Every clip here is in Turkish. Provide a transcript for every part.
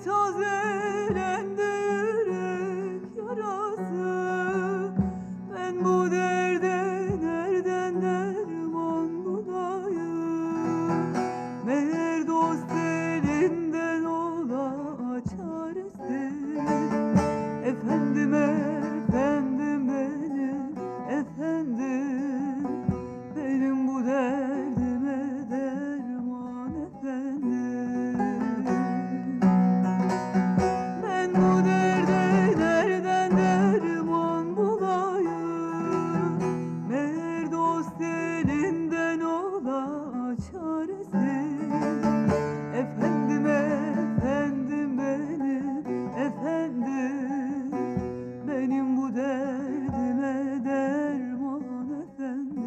tazelendi yürek yarası. Ben bu derde nereden derman bulayım? Meğer dost elinden ola çaresiz. Efendim efendim benim efendim, benim bu derdime derman efendim. Ben bu derde nereden derman bulayım? Meğer dost elinden ola çaresiz. Efendim efendim benim efendim, benim bu derdime derman efendim.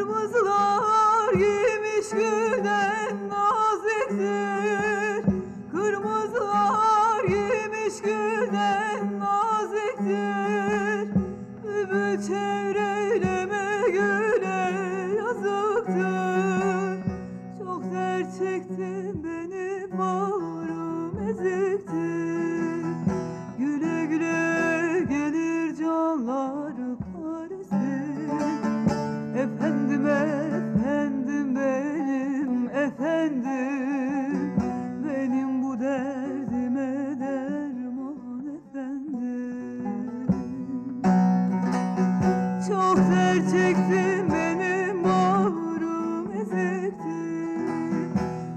Kırmızılar giymiş gülden naziktir. Kırmızılar giymiş gülden naziktir. Bülbül çevreyleme güle yazıktır. Çok dert çektim benim bağrım eziktir. Güle güle gelir canları paresi. Efendim efendim benim efendim, benim bu derdime derman efendim. Çok dert çektim benim bağrım eziktir.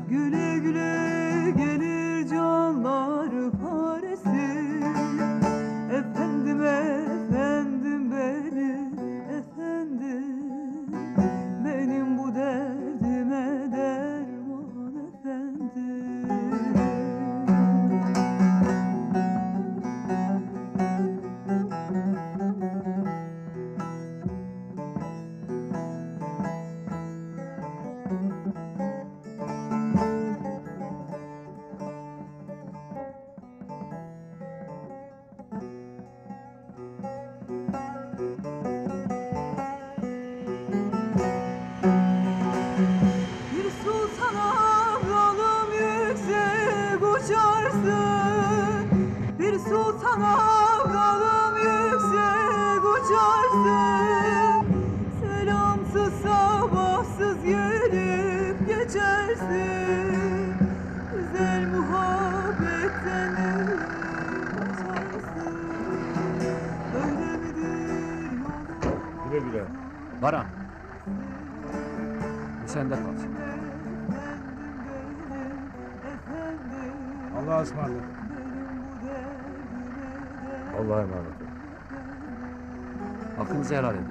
Güle güle gelir canlar paresi. Efendim efendim benim efendim, benim bu derdime derman efendim. Bir sultana dalım yüksek uçarsın. Bir sultana dalım yüksek uçarsın. Selamsız sabahsız gelip geçersin. Güzel muhabbetten kaçarsın. Öyle midir yolum? Güle güle. Baran. Bu sende kalsın. Allah'a ısmarladık. Allah'a emanet olun. Hakkınızı helal edin.